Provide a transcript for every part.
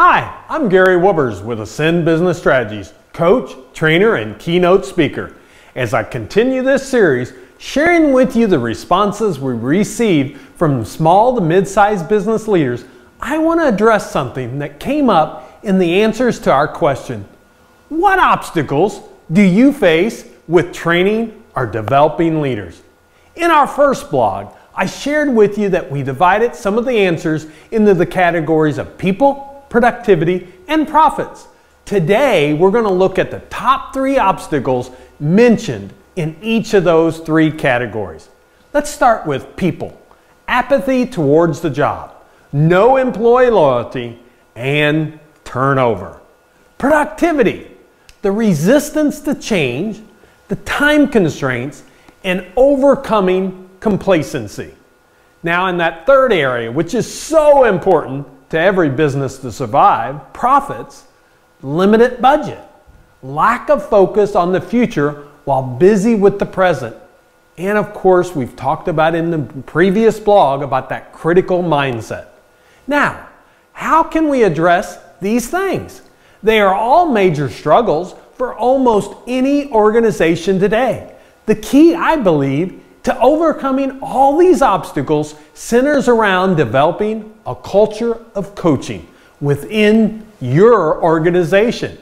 Hi, I'm Gary Wubbers with Ascend Business Strategies, coach, trainer, and keynote speaker. As I continue this series, sharing with you the responses we received from small to mid-sized business leaders, I want to address something that came up in the answers to our question: what obstacles do you face with training or developing leaders? In our first blog, I shared with you that we divided some of the answers into the categories of people, productivity, and profits. Today, we're going to look at the top 3 obstacles mentioned in each of those 3 categories. Let's start with people. Apathy towards the job, no employee loyalty, and turnover. Productivity, the resistance to change, the time constraints, and overcoming complacency. Now, in that third area, which is so important to every business to survive, profits, limited budget, lack of focus on the future while busy with the present, and of course, we've talked about in the previous blog about that critical mindset. Now, how can we address these things? They are all major struggles for almost any organization today. The key, I believe, to overcoming all these obstacles centers around developing a culture of coaching within your organization.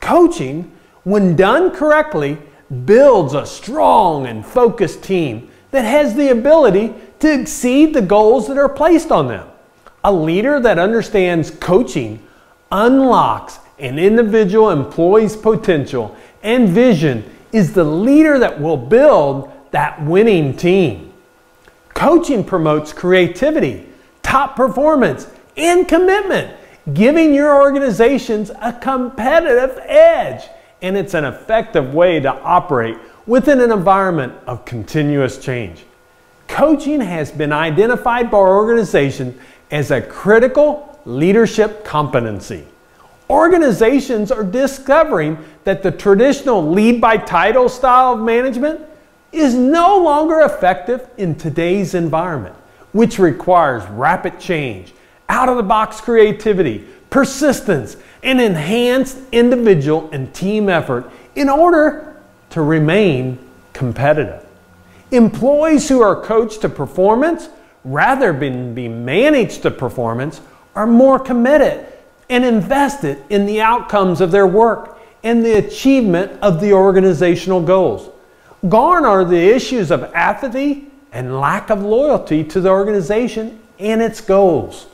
Coaching, when done correctly, builds a strong and focused team that has the ability to exceed the goals that are placed on them. A leader that understands coaching unlocks an individual employee's potential and vision is the leader that will build that winning team. Coaching promotes creativity, top performance, and commitment, giving your organizations a competitive edge. And it's an effective way to operate within an environment of continuous change. Coaching has been identified by our organization as a critical leadership competency. Organizations are discovering that the traditional lead by title style of management is no longer effective in today's environment, which requires rapid change, out-of-the-box creativity, persistence, and enhanced individual and team effort in order to remain competitive. Employees who are coached to performance rather than be managed to performance are more committed and invested in the outcomes of their work and the achievement of the organizational goals. Gone are the issues of apathy and lack of loyalty to the organization and its goals.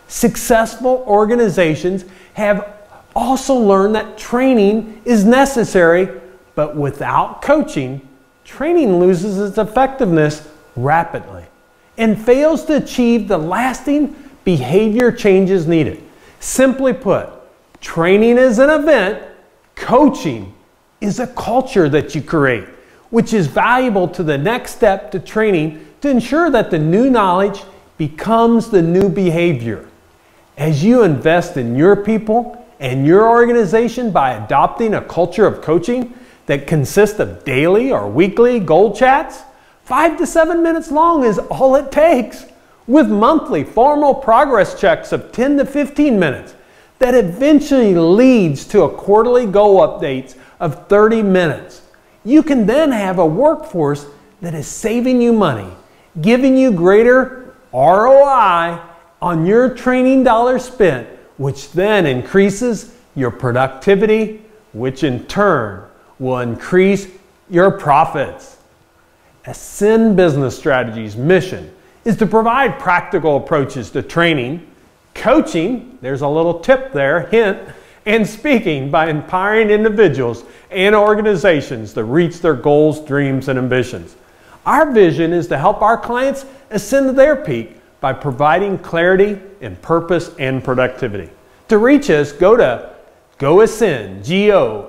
Successful organizations have also learned that training is necessary, but without coaching, training loses its effectiveness rapidly and fails to achieve the lasting behavior changes needed. Simply put, training is an event, coaching is a culture that you create, which is valuable to the next step to training to ensure that the new knowledge becomes the new behavior. As you invest in your people and your organization by adopting a culture of coaching that consists of daily or weekly goal chats, 5 to 7 minutes long is all it takes, with monthly formal progress checks of 10 to 15 minutes that eventually leads to a quarterly goal updates of 30 minutes. You can then have a workforce that is saving you money, giving you greater ROI on your training dollars spent, which then increases your productivity, which in turn will increase your profits. Ascend Business Strategies' mission is to provide practical approaches to training, coaching, there's a little tip there, hint, and speaking by empowering individuals and organizations to reach their goals, dreams, and ambitions. Our vision is to help our clients ascend to their peak by providing clarity and purpose and productivity. To reach us, go to GoAscend,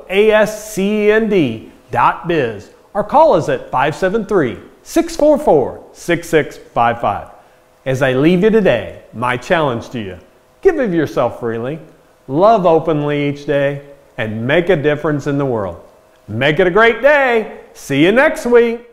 GoAscend.biz, or call us at 573-644-6655. As I leave you today, my challenge to you: give of yourself freely, love openly each day, and make a difference in the world. Make it a great day. See you next week.